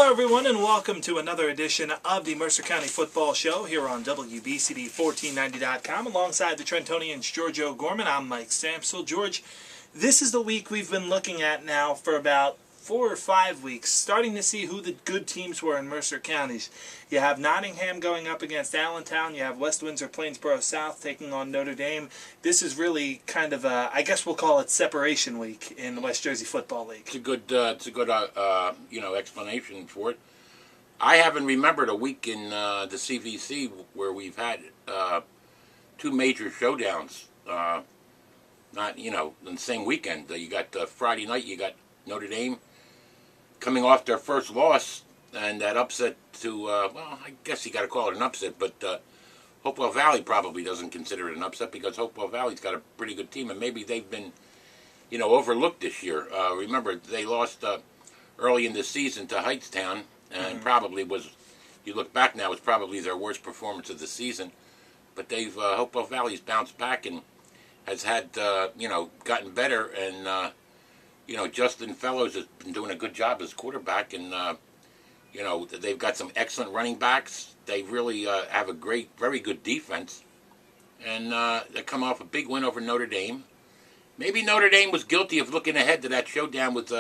Hello everyone and welcome to another edition of the Mercer County Football Show here on WBCD1490.com alongside the Trentonians George O'Gorman. I'm Mike Samsel. George, this is the week we've been looking at now for about 4 or 5 weeks, starting to see who the good teams were in Mercer counties. You have Nottingham going up against Allentown. You have West Windsor Plainsboro South taking on Notre Dame. This is really kind of a, I guess we'll call it separation week in the West Jersey Football League. It's a good explanation for it. I haven't remembered a week in the CVC where we've had 2 major showdowns. Not in the same weekend. You got Friday night. You got Notre Dame coming off their first loss, and that upset to, well, I guess you got to call it an upset, but Hopewell Valley probably doesn't consider it an upset because Hopewell Valley's got a pretty good team, and maybe they've been, overlooked this year. Remember, they lost early in the season to Hightstown, and probably was, you look back now, it's probably their worst performance of the season, but they've, Hopewell Valley's bounced back and has had, gotten better, and, Justin Fellows has been doing a good job as quarterback, and, they've got some excellent running backs. They really have a very good defense, and they come off a big win over Notre Dame. Maybe Notre Dame was guilty of looking ahead to that showdown with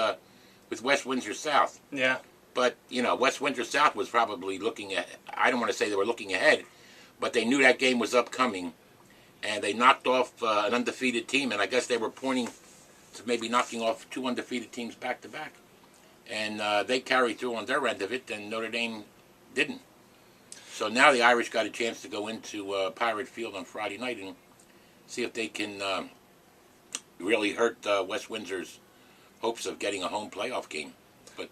West Windsor South. Yeah. But, West Windsor South was probably looking at, I don't want to say they were looking ahead, but they knew that game was upcoming, and they knocked off an undefeated team, and I guess they were pointing to maybe knocking off 2 undefeated teams back-to-back. And they carried through on their end of it, and Notre Dame didn't. So now the Irish got a chance to go into Pirate Field on Friday night and see if they can really hurt West Windsor's hopes of getting a home playoff game. But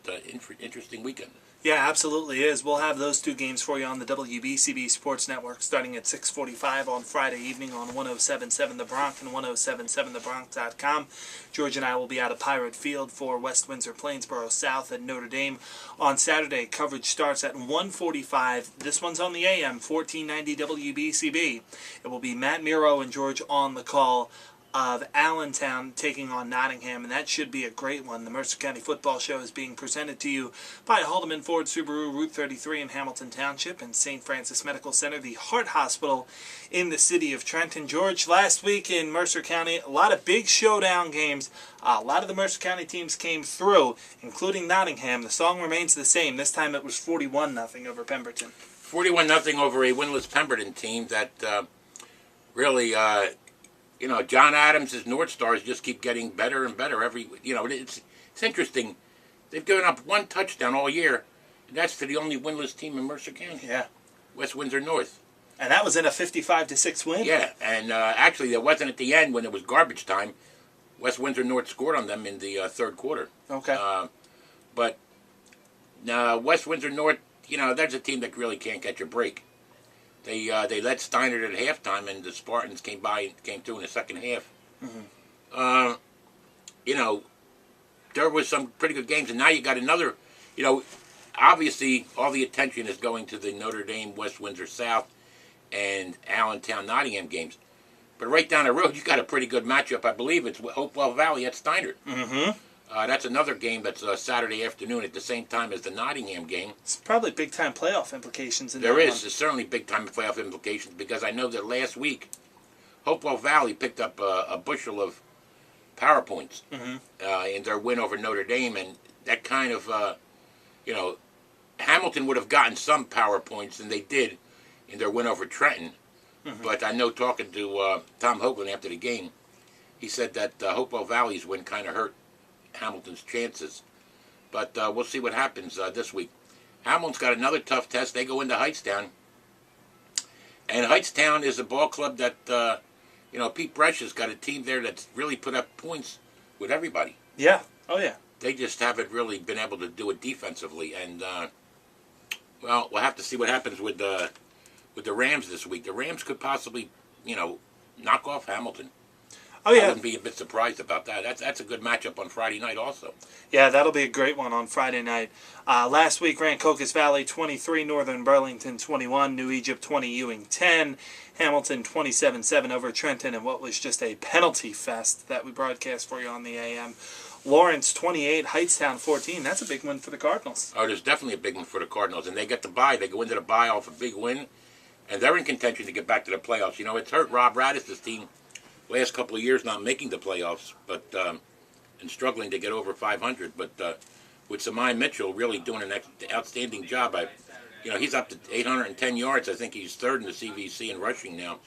interesting weekend. Yeah, absolutely is. We'll have those 2 games for you on the WBCB Sports Network starting at 6:45 on Friday evening on 107.7 The Bronx and 107.7thebronx.com. George and I will be out of Pirate Field for West Windsor Plainsboro South and Notre Dame on Saturday. Coverage starts at 1:45. This one's on the AM, 1490 WBCB. It will be Matt Miro and George on the call of Allentown taking on Nottingham, and that should be a great one. The Mercer County Football Show is being presented to you by Haldeman Ford Subaru, Route 33 in Hamilton Township, and St. Francis Medical Center, the heart hospital in the city of Trenton. George, last week in Mercer County, a lot of big showdown games. A lot of the Mercer County teams came through, including Nottingham. The song remains the same. This time it was 41-0 over Pemberton. 41-0 over a winless Pemberton team that really... John Adams' North Stars just keep getting better and better every. It's interesting. They've given up 1 touchdown all year, and that's to the only winless team in Mercer County. Yeah, West Windsor North. And that was in a 55-6 win. Yeah, and actually, it wasn't at the end when it was garbage time. West Windsor North scored on them in the 3rd quarter. Okay. But West Windsor North, that's a team that really can't catch a break. They led Steinert at halftime, and the Spartans came through in the second half. Mm-hmm. There was some pretty good games, and now you got another. Obviously, all the attention is going to the Notre Dame, West Windsor South, and Allentown, Nottingham games. But right down the road, you got a pretty good matchup. I believe it's Hopewell Valley at Steinert. Mm-hmm. That's another game that's Saturday afternoon at the same time as the Nottingham game. It's probably big-time playoff implications in there that is. one. There's certainly big-time playoff implications because I know that last week, Hopewell Valley picked up a bushel of power points in their win over Notre Dame, and that kind of, Hamilton would have gotten some power points, and they did in their win over Trenton. Mm-hmm. But I know talking to Tom Hoagland after the game, he said that Hopewell Valley's win kind of hurt Hamilton's chances, but we'll see what happens this week. Hamilton's got another tough test. They go into Hightstown, and Hightstown is a ball club that Pete Bresch has got a team there that's really put up points with everybody. Yeah. Oh yeah. They just haven't really been able to do it defensively, and we'll have to see what happens with the Rams this week. The Rams could possibly knock off Hamilton. Oh yeah, I wouldn't be a bit surprised about that. That's a good matchup on Friday night also. Yeah, that'll be a great one on Friday night. Last week, Rancocas Valley 23, Northern Burlington 21, New Egypt 20, Ewing 10, Hamilton 27-7 over Trenton, and what was just a penalty fest that we broadcast for you on the AM. Lawrence 28, Heightstown 14. That's a big win for the Cardinals. Oh, there's definitely a big one for the Cardinals, and they get the bye. They go into the bye off a big win, and they're in contention to get back to the playoffs. You know, it's hurt Rob Radis' team last couple of years not making the playoffs, but and struggling to get over 500. But with Samai Mitchell really doing an outstanding job. He's up to 810 yards. I think he's third in the CVC in rushing now,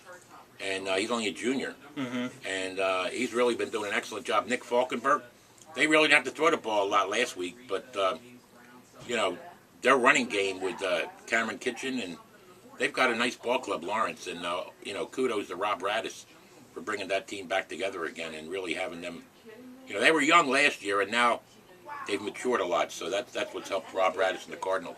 and he's only a junior. Mm-hmm. And he's really been doing an excellent job. Nick Falkenberg, they really didn't have to throw the ball a lot last week, but their running game with Cameron Kitchen, and they've got a nice ball club, Lawrence, and kudos to Rob Radis for bringing that team back together again and really having them. They were young last year, and now they've matured a lot. So that's what's helped Rob Radis and the Cardinals.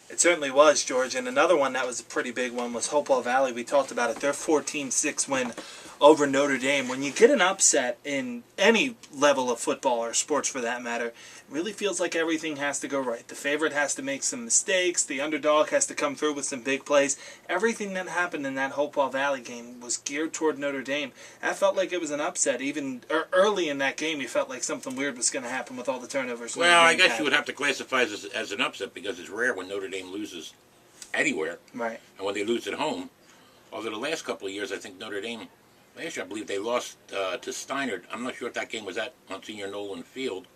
It certainly was, George. And another one that was a pretty big one was Hopewell Valley. We talked about it. Their 14-6 win over Notre Dame. When you get an upset in any level of football or sports for that matter, it really feels like everything has to go right. The favorite has to make some mistakes. The underdog has to come through with some big plays. Everything that happened in that Hopewell Valley game was geared toward Notre Dame. That felt like it was an upset. Even early in that game, you felt like something weird was going to happen with all the turnovers. Well, I guess you would have to classify it as an upset because it's rare when Notre Dame loses anywhere. Right. And when they lose at home, although the last couple of years, I think Notre Dame, last year I believe they lost to Steiner. I'm not sure if that game was at Monsignor Nolan Field.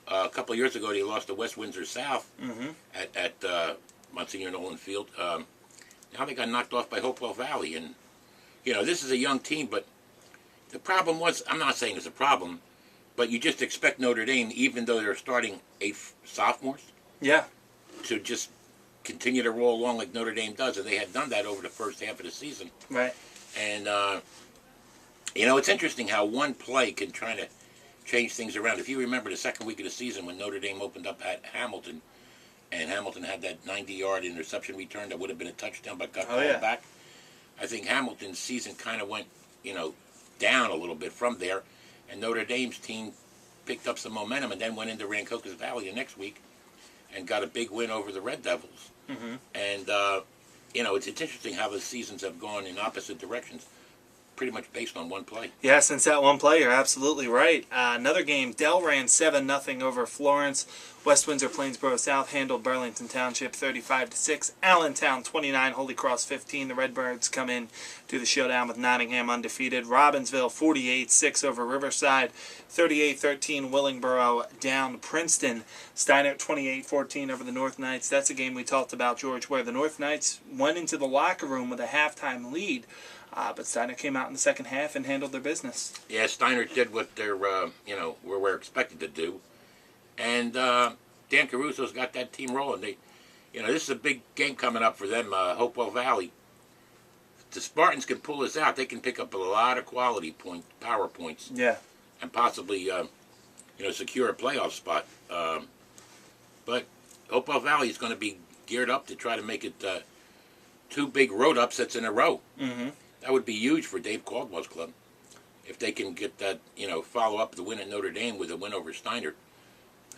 A couple of years ago, they lost to West Windsor South at Monsignor Nolan Field. Now they got knocked off by Hopewell Valley. And, this is a young team, but the problem was, I'm not saying it's a problem, but you just expect Notre Dame, even though they're starting 8 sophomores, to just continue to roll along like Notre Dame does, and they had done that over the first half of the season. Right. And, it's interesting how one play can try to change things around. If you remember the second week of the season when Notre Dame opened up at Hamilton, and Hamilton had that 90-yard interception return that would have been a touchdown but got called back, I think Hamilton's season kind of went, down a little bit from there, and Notre Dame's team picked up some momentum and then went into Rancocas Valley the next week and got a big win over the Red Devils. Mm-hmm. And, it's interesting how the seasons have gone in opposite directions, pretty much based on one play. Yeah, since that one play, you're absolutely right. Another game, Dell ran 7-0 over Florence. West Windsor Plainsboro South handled Burlington Township 35-6. Allentown 29, Holy Cross 15. The Redbirds come in to the showdown with Nottingham undefeated. Robbinsville 48-6 over Riverside. 38-13 Willingboro down Princeton. Steiner 28-14 over the North Knights. That's a game we talked about, George, where the North Knights went into the locker room with a halftime lead. But Steiner came out in the second half and handled their business. Yeah, Steiner did what they're, were expected to do. And Dan Caruso's got that team rolling. This is a big game coming up for them, Hopewell Valley. If the Spartans can pull this out, they can pick up a lot of quality power points. Yeah. And possibly, secure a playoff spot. But Hopewell Valley is going to be geared up to try to make it 2 big road upsets in a row. Mm-hmm. That would be huge for Dave Caldwell's club if they can get that, follow up the win at Notre Dame with a win over Steiner.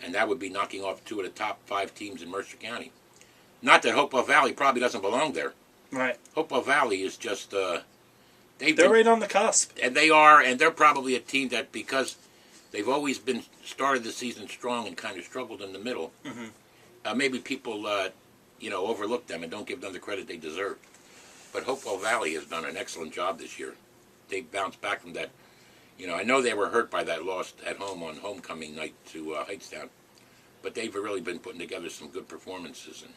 And that would be knocking off 2 of the top 5 teams in Mercer County. Not that Hopewell Valley probably doesn't belong there. Right. Hopewell Valley is just, they're right on the cusp. And they are, and they're probably a team that, because they've always been started the season strong and kind of struggled in the middle, maybe people, overlook them and don't give them the credit they deserve. But Hopewell Valley has done an excellent job this year. They bounced back from that. I know they were hurt by that loss at home on homecoming night to Heightstown, but they've really been putting together some good performances. And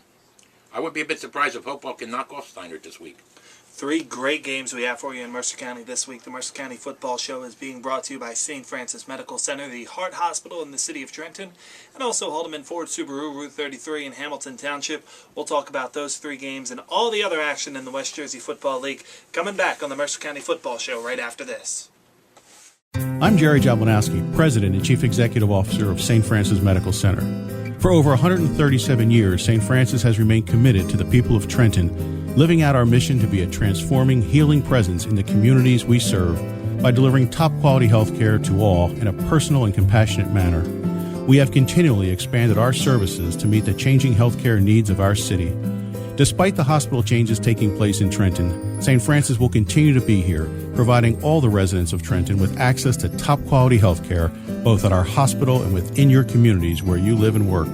I would be a bit surprised if Hopewell can knock off Steiner this week. 3 great games we have for you in Mercer County this week. The Mercer County Football Show is being brought to you by St. Francis Medical Center, the Heart Hospital in the city of Trenton, and also Haldeman Ford Subaru, Route 33 in Hamilton Township. We'll talk about those 3 games and all the other action in the West Jersey Football League coming back on the Mercer County Football Show right after this. I'm Jerry Jablonowski, President and Chief Executive Officer of St. Francis Medical Center. For over 137 years, St. Francis has remained committed to the people of Trenton, living out our mission to be a transforming, healing presence in the communities we serve by delivering top-quality health care to all in a personal and compassionate manner. We have continually expanded our services to meet the changing healthcare needs of our city. Despite the hospital changes taking place in Trenton, St. Francis will continue to be here, providing all the residents of Trenton with access to top-quality health care both at our hospital and within your communities where you live and work.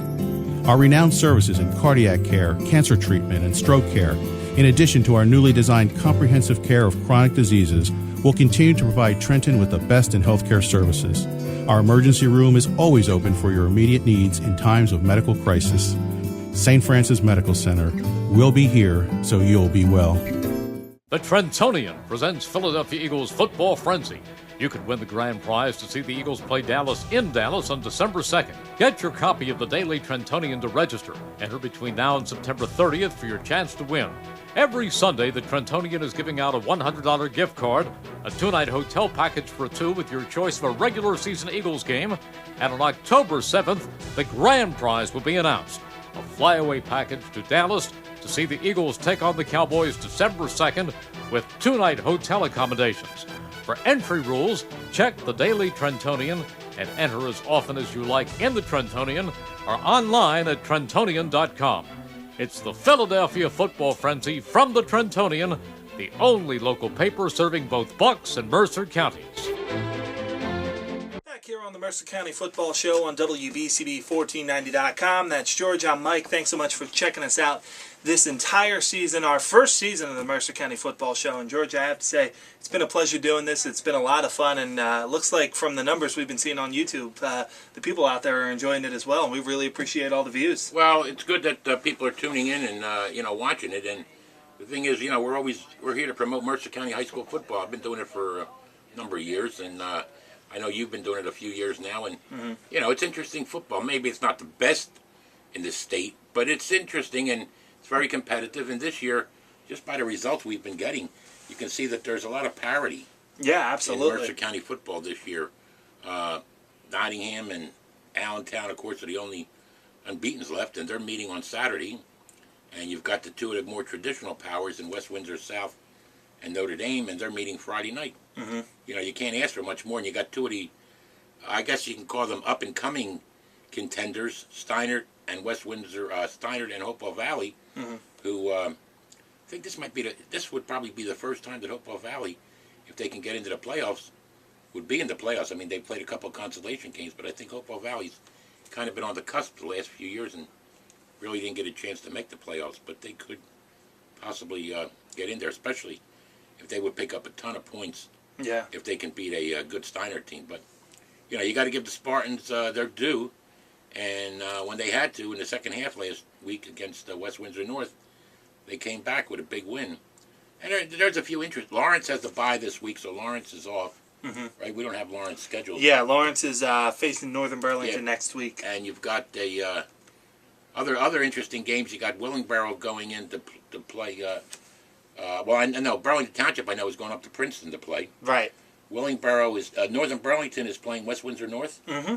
Our renowned services in cardiac care, cancer treatment, and stroke care, in addition to our newly designed comprehensive care of chronic diseases, will continue to provide Trenton with the best in healthcare services. Our emergency room is always open for your immediate needs in times of medical crisis. St. Francis Medical Center will be here so you'll be well. The Trentonian presents Philadelphia Eagles Football Frenzy. You can win the grand prize to see the Eagles play Dallas in Dallas on December 2nd. Get your copy of the Daily Trentonian to register. Enter between now and September 30th for your chance to win. Every Sunday, the Trentonian is giving out a $100 gift card, a 2-night hotel package for 2 with your choice of a regular season Eagles game, and on October 7th, the grand prize will be announced. A flyaway package to Dallas to see the Eagles take on the Cowboys December 2nd with 2-night hotel accommodations. For entry rules, check the Daily Trentonian and enter as often as you like in the Trentonian or online at Trentonian.com. It's the Philadelphia Football Frenzy from the Trentonian, the only local paper serving both Bucks and Mercer counties. Back here on the Mercer County Football Show on WBCB1490.com. That's George. I'm Mike. Thanks so much for checking us out this entire season, our first season of the Mercer County Football Show. And George, I have to say, it's been a pleasure doing this. It's been a lot of fun, and it looks like from the numbers we've been seeing on YouTube, the people out there are enjoying it as well, and we really appreciate all the views. Well, it's good that people are tuning in and watching it. And the thing is, we're here to promote Mercer County High School football. I've been doing it for a number of years, and I know you've been doing it a few years now. And it's interesting football. Maybe it's not the best in the state, but it's interesting and it's very competitive. And this year, just by the results we've been getting, you can see that there's a lot of parity. Yeah, absolutely. In Mercer County football this year. Nottingham and Allentown, of course, are the only unbeatens left, and they're meeting on Saturday. And you've got the two of the more traditional powers in West Windsor South and Notre Dame, and they're meeting Friday night. Mm-hmm. You can't ask for much more, and you got two of the, I guess you can call them up-and-coming contenders, Steinert and West Windsor, Steinert and Hopewell Valley, who I think this would probably be the first time that Hopewell Valley, if they can get into the playoffs, would be in the playoffs. I mean, they played a couple of consolation games, but I think Hopewell Valley's kind of been on the cusp the last few years and really didn't get a chance to make the playoffs, but they could possibly get in there, especially if they would pick up a ton of points. Yeah. If they can beat a good Steinert team. But, you got to give the Spartans their due. And when they had to in the second half last week against West Windsor North, they came back with a big win. And there's a few interest. Lawrence has the bye this week, so Lawrence is off. Mm-hmm. Right? We don't have Lawrence scheduled. Yeah, Lawrence is facing Northern Burlington next week. And you've got other interesting games. You got Willingboro going in to play. Burlington Township, I know, is going up to Princeton to play. Right. Willingboro is Northern Burlington is playing West Windsor North. Mm-hmm.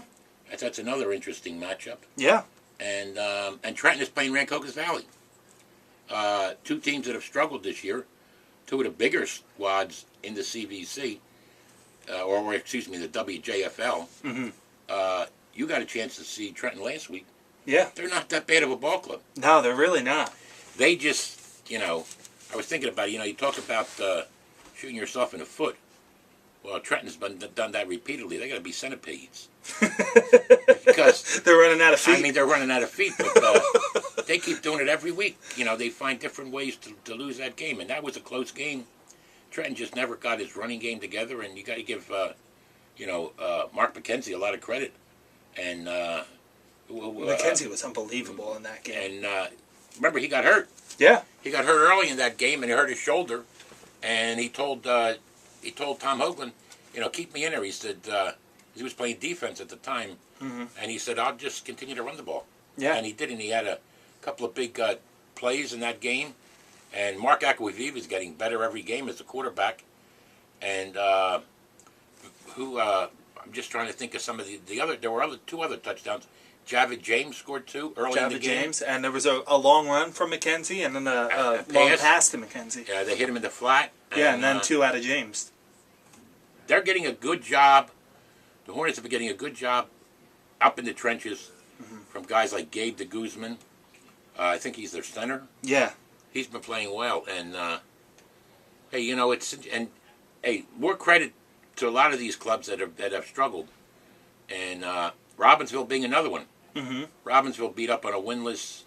That's another interesting matchup. Yeah. And Trenton is playing Rancocas Valley. Two teams that have struggled this year. Two of the bigger squads in the CVC, the WJFL. Mm-hmm. You got a chance to see Trenton last week. Yeah. They're not that bad of a ball club. No, they're really not. They just, I was thinking about, you talk about shooting yourself in the foot. Well, Trenton's done that repeatedly. They got to be centipedes. Because they're running out of feet. I mean, they're running out of feet, but they keep doing it every week. They find different ways to lose that game, and that was a close game. Trenton just never got his running game together, and you got to give, Mark McKenzie a lot of credit. And McKenzie was unbelievable in that game. And remember, he got hurt. Yeah, he got hurt early in that game, and he hurt his shoulder. And he told Tom Hoagland, keep me in there. He said he was playing defense at the time, and he said, I'll just continue to run the ball. Yeah, and he did, and he had a couple of big plays in that game. And Mark Aquaviva is getting better every game as a quarterback. And I'm just trying to think of some of the other. There were two other touchdowns. Javid James scored 2 early in the game. James, and there was a long run from McKenzie, and then a long pass to McKenzie. Yeah, they hit him in the flat. And then 2 out of James. They're getting a good job. The Hornets have been getting a good job up in the trenches from guys like Gabe de Guzman. I think he's their center. Yeah. He's been playing well. And, more credit to a lot of these clubs that have struggled. and Robbinsville being another one. Mm-hmm. Robbinsville beat up on a winless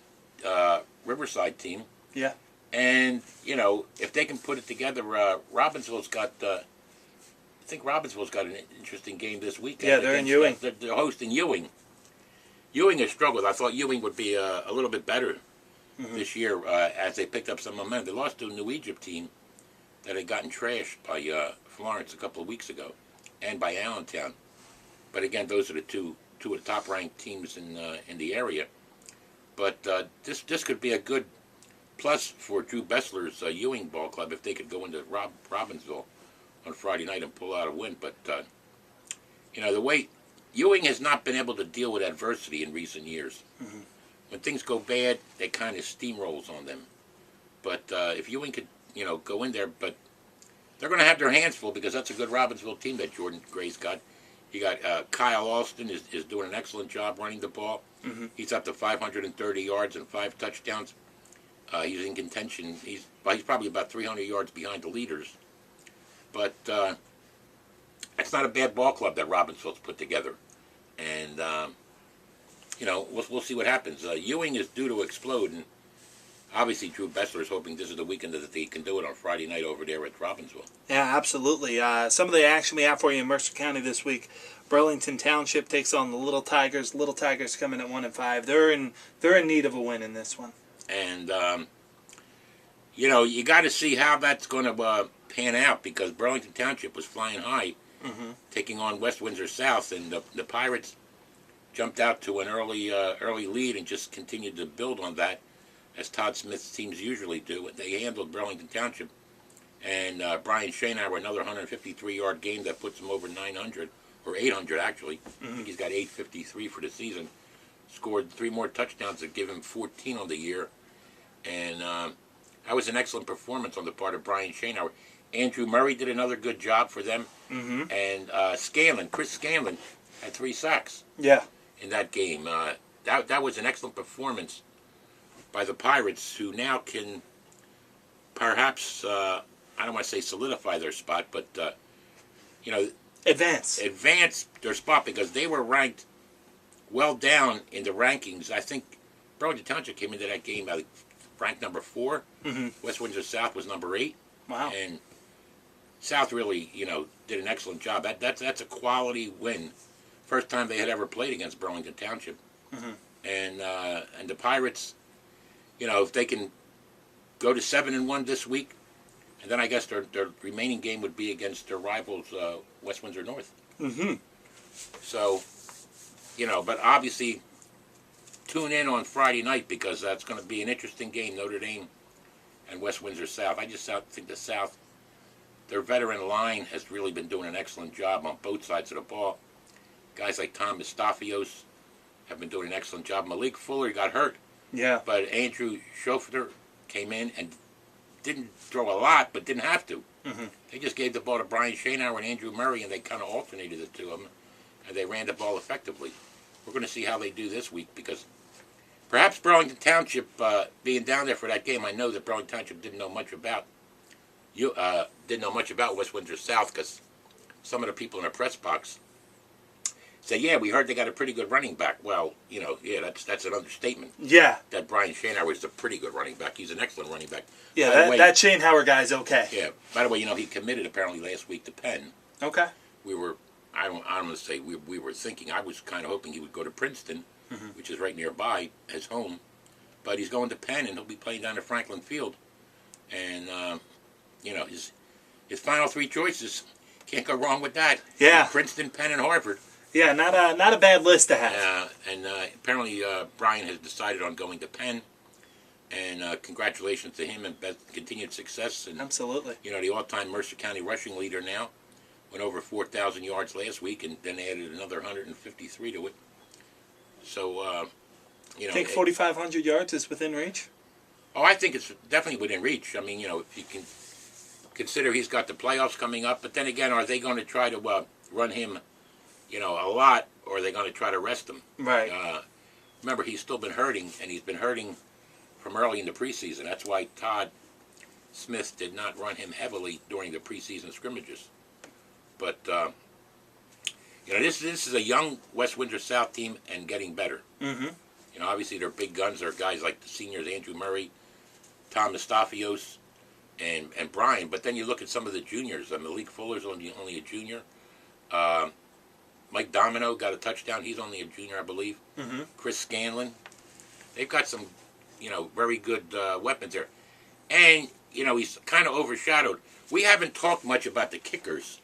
Riverside team. Yeah. And, if they can put it together, Robbinsville's got, I think Robbinsville's got an interesting game this weekend. Yeah, they're in Ewing. They're hosting Ewing. Ewing has struggled. I thought Ewing would be a little bit better this year as they picked up some momentum. They lost to a New Egypt team that had gotten trashed by Florence a couple of weeks ago and by Allentown. But again, those are the two of the top-ranked teams in the area. But this could be a good plus for Drew Bessler's Ewing Ball Club if they could go into Robbinsville on Friday night and pull out a win. But, the way Ewing has not been able to deal with adversity in recent years. Mm-hmm. When things go bad, they kind of steamrolls on them. But if Ewing could, go in there, but they're going to have their hands full because that's a good Robbinsville team that Jordan Gray's got. You got Kyle Alston is doing an excellent job running the ball. Mm-hmm. He's up to 530 yards and 5 touchdowns. He's in contention. He's probably about 300 yards behind the leaders. But it's not a bad ball club that Robbinsville's put together. And, we'll see what happens. Ewing is due to explode, and obviously Drew Bessler is hoping this is the weekend that they can do it on Friday night over there at Robbinsville. Yeah, absolutely. Some of the action we have for you in Mercer County this week. Burlington Township takes on the Little Tigers. Little Tigers coming at 1-5. They're in need of a win in this one. And you got to see how that's going to pan out because Burlington Township was flying high, taking on West Windsor South, and the Pirates jumped out to an early lead and just continued to build on that, as Todd Smith's teams usually do. They handled Burlington Township, and Brian Schoenauer, another 153-yard game that puts him over 900, or 800 actually. I think he's got 853 for the season. Scored 3 more touchdowns that give him 14 on the year. And that was an excellent performance on the part of Brian Schoenauer. Andrew Murray did another good job for them. Mm-hmm. And Chris Scanlon, had 3 sacks. Yeah. In that game. That was an excellent performance by the Pirates, who now can perhaps, I don't want to say solidify their spot, but, advance their spot because they were ranked well down in the rankings. I think Burlington Township came into that game ranked number 4. Mm-hmm. West Windsor South was number 8. Wow. And South really, did an excellent job. That's a quality win. First time they had ever played against Burlington Township. Mm-hmm. And the Pirates, if they can go to 7-1 this week, and then I guess their remaining game would be against their rivals, West Windsor North. Mm-hmm. So, but obviously tune in on Friday night because that's going to be an interesting game, Notre Dame and West Windsor South. I just think the South, their veteran line has really been doing an excellent job on both sides of the ball. Guys like Tom Mustafios have been doing an excellent job. Malik Fuller got hurt. Yeah. But Andrew Schofter came in and didn't throw a lot, but didn't have to. Mm-hmm. They just gave the ball to Brian Schoenauer and Andrew Murray, and they kind of alternated the two of them, and they ran the ball effectively. We're going to see how they do this week because perhaps Burlington Township, being down there for that game, I know that Burlington Township didn't know much about West Windsor South because some of the people in the press box said, yeah, we heard they got a pretty good running back. Well, that's an understatement. Yeah. That Brian Schoenauer is a pretty good running back. He's an excellent running back. Yeah, that Schoenauer guy's okay. Yeah. By the way, he committed apparently last week to Penn. Okay. We were, I don't want to say we were thinking, I was kind of hoping he would go to Princeton, which is right nearby his home. But he's going to Penn, and he'll be playing down at Franklin Field. And, his final 3 choices, can't go wrong with that. Yeah. Princeton, Penn, and Harvard. Yeah, not a bad list to have. And apparently Brian has decided on going to Penn. And congratulations to him and continued success. And, absolutely. The all-time Mercer County rushing leader now. Went over 4,000 yards last week and then added another 153 to it. So, think 4,500 yards is within reach? Oh, I think it's definitely within reach. I mean, if you can consider he's got the playoffs coming up. But then again, are they going to try to run him a lot, or are they going to try to rest him? Right. Remember, he's still been hurting, and he's been hurting from early in the preseason. That's why Todd Smith did not run him heavily during the preseason scrimmages. But, You know, this is a young West Windsor South team and getting better. Mm-hmm. You know, obviously their big guns are guys like the seniors, Andrew Murray, Tom Mustafios, and Brian. But then you look at some of the juniors. Malik Fuller's only a junior. Mike Domino got a touchdown. He's only a junior, I believe. Mm-hmm. Chris Scanlon. They've got some, you know, very good weapons there. And, you know, he's kind of overshadowed. We haven't talked much about the kickers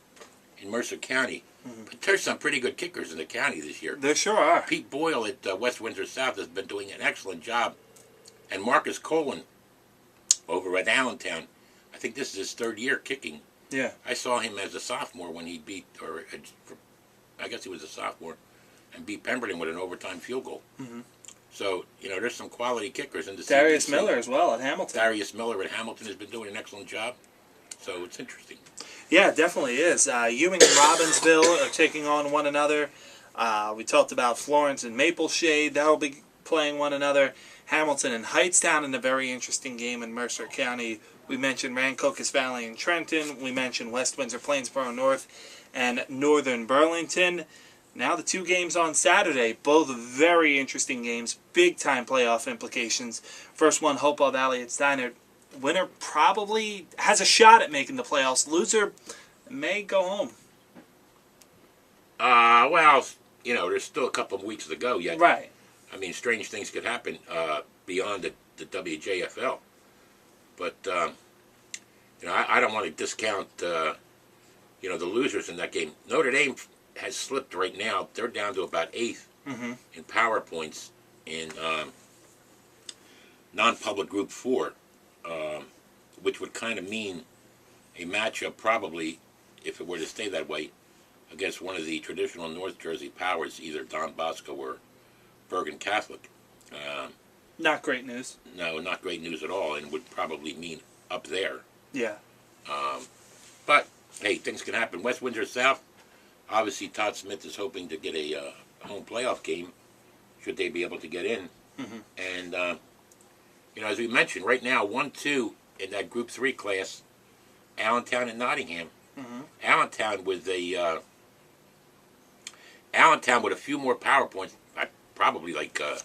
in Mercer County. Mm-hmm. But there's some pretty good kickers in the county this year. There sure are. Pete Boyle at West Windsor South has been doing an excellent job. And Marcus Colin over at Allentown, I think this is his third year kicking. Yeah. I saw him as a sophomore when he beat, I guess he was a sophomore, and beat Pemberton with an overtime field goal. Mm-hmm. So, you know, there's some quality kickers in the Darius CBC. Miller as well at Hamilton. Darius Miller at Hamilton has been doing an excellent job. So it's interesting. Yeah, it definitely is. Ewing and Robbinsville are taking on one another. We talked about Florence and Mapleshade. That'll be playing one another. Hamilton and Hightstown in a very interesting game in Mercer County. We mentioned Rancocas Valley and Trenton. We mentioned West Windsor, Plainsboro North, and Northern Burlington. Now the two games on Saturday, both very interesting games, big-time playoff implications. First one, Hopewell Valley at Steiner. Winner probably has a shot at making the playoffs. Loser may go home. Well, you know, there's still a couple of weeks to go yet. Right. I mean, strange things could happen beyond the WJFL. But, you know, I don't want to discount, you know, the losers in that game. Notre Dame has slipped right now. They're down to about 8th in power points in non-public Group 4, which would kind of mean a matchup probably, if it were to stay that way, against one of the traditional North Jersey powers, either Don Bosco or Bergen Catholic. Not great news. No, not great news at all, and would probably mean up there. Yeah. But, hey, things can happen. West Windsor South, obviously Todd Smith is hoping to get a home playoff game, should they be able to get in. And, you know, as we mentioned, right now, 1-2 in that Group 3 class, Allentown and Nottingham. Allentown with a few more power points, probably like a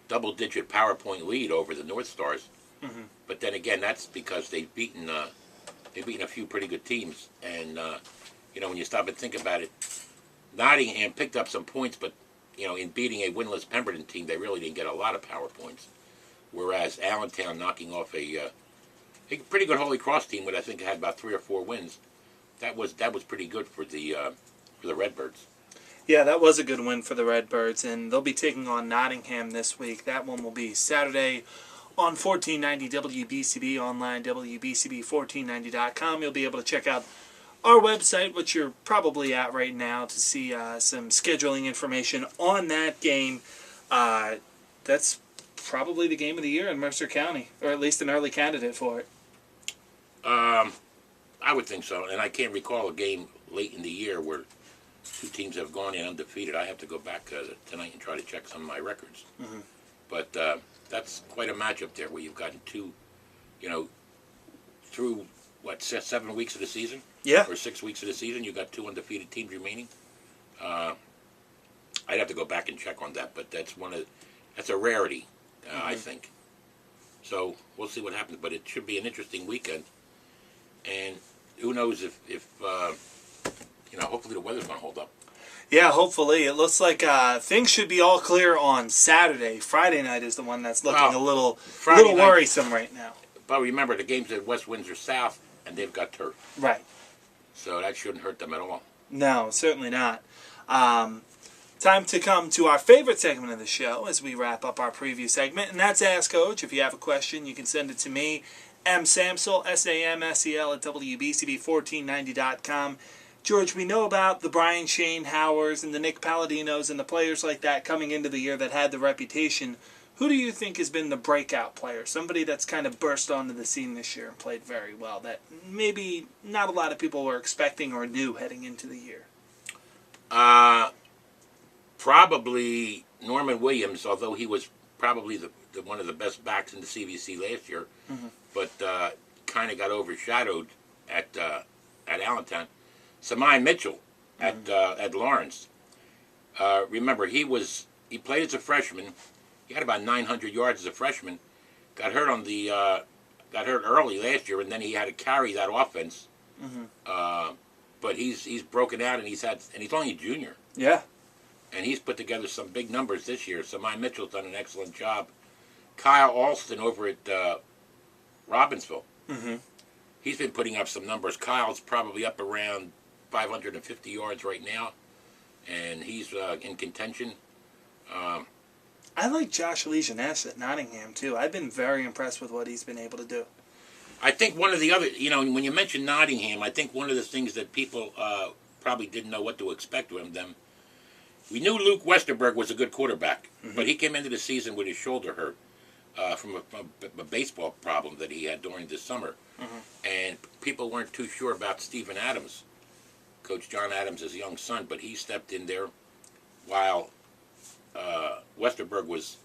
double-digit power point lead over the North Stars. But then again, that's because they've beaten a few pretty good teams. And you know, when you stop and think about it, Nottingham picked up some points, but you know, in beating a winless Pemberton team, they really didn't get a lot of power points. Whereas Allentown knocking off a pretty good Holy Cross team, that I think had about 3 or 4 wins, that was pretty good for the Redbirds. Yeah, that was a good win for the Redbirds, and they'll be taking on Nottingham this week. That one will be Saturday on 1490 WBCB, online, WBCB1490.com. You'll be able to check out our website, which you're probably at right now, to see some scheduling information on that game. That's probably the game of the year in Mercer County, or at least an early candidate for it. I would think so, and I can't recall a game late in the year where two teams have gone in undefeated. I have to go back tonight and try to check some of my records. But that's quite a matchup there, where you've gotten two, you know, through, 7 weeks of the season? Yeah. Or 6 weeks of the season, you've got 2 undefeated teams remaining. I'd have to go back and check on that, but that's a rarity, I think. So we'll see what happens, but it should be an interesting weekend. And who knows if you know, hopefully the weather's going to hold up. Yeah, hopefully. It looks like things should be all clear on Saturday. Friday night is the one that's looking a little worrisome right now. But remember, the game's at West Windsor South, and they've got turf. Right. So that shouldn't hurt them at all. No, certainly not. Time to come to our favorite segment of the show as we wrap up our preview segment, and that's Ask Coach. If you have a question, you can send it to me, Samsel, SAMSEL at WBCB1490.com. George, we know about the Brian Shane Howers and the Nick Paladinos and the players like that coming into the year that had the reputation. Who do you think has been the breakout player? Somebody that's kind of burst onto the scene this year and played very well that maybe not a lot of people were expecting or knew heading into the year? Probably Norman Williams, although he was probably the one of the best backs in the CVC last year, but kind of got overshadowed at Allentown. Samai Mitchell at Lawrence. Remember, he played as a freshman. He had about 900 yards as a freshman. Got hurt early last year, and then he had to carry that offense. But he's broken out, and he's only a junior. Yeah. And he's put together some big numbers this year. So Mike Mitchell's done an excellent job. Kyle Alston over at Robbinsville. He's been putting up some numbers. Kyle's probably up around 550 yards right now, and he's in contention. I like Josh Legionnaire at Nottingham, too. I've been very impressed with what he's been able to do. I think one of the other, when you mention Nottingham, I think one of the things that people probably didn't know what to expect from them. We knew Luke Westerberg was a good quarterback, but he came into the season with his shoulder hurt from a baseball problem that he had during the summer. And people weren't too sure about Stephen Adams, Coach John Adams' young son, but he stepped in there while Westerberg was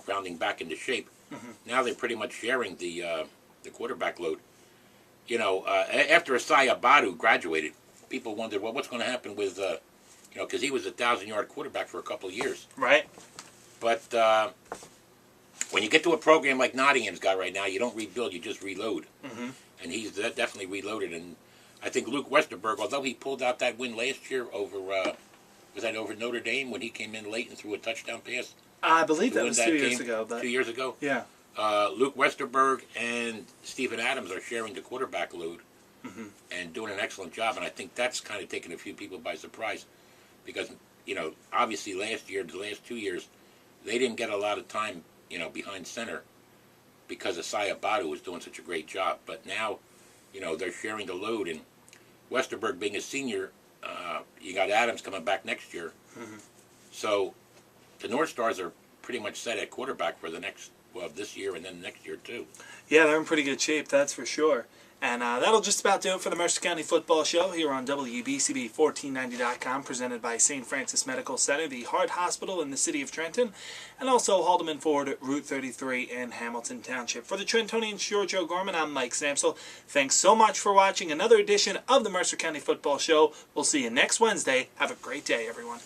rounding back into shape. Now they're pretty much sharing the quarterback load. After Asai Abadu graduated, people wondered, well, what's going to happen with, because he was a 1,000-yard quarterback for a couple of years. Right. But when you get to a program like Nottingham's got right now, you don't rebuild, you just reload. And he's definitely reloaded. And I think Luke Westerberg, although he pulled out that win last year over, was that over Notre Dame when he came in late and threw a touchdown pass? I believe that was 2 years ago. 2 years ago? Yeah. Luke Westerberg and Stephen Adams are sharing the quarterback load and doing an excellent job. And I think that's kind of taken a few people by surprise because, obviously the last 2 years, they didn't get a lot of time, behind center because Asai Abadu was doing such a great job. But now, they're sharing the load. And Westerberg being a senior, you got Adams coming back next year. So the North Stars are pretty much set at quarterback for this year and then next year too. Yeah, they're in pretty good shape, that's for sure. And that'll just about do it for the Mercer County Football Show here on WBCB1490.com, presented by St. Francis Medical Center, the Heart Hospital in the city of Trenton, and also Haldeman Ford, Route 33 in Hamilton Township. For the Trentonian George O'Gorman, I'm Mike Samsel. Thanks so much for watching another edition of the Mercer County Football Show. We'll see you next Wednesday. Have a great day, everyone.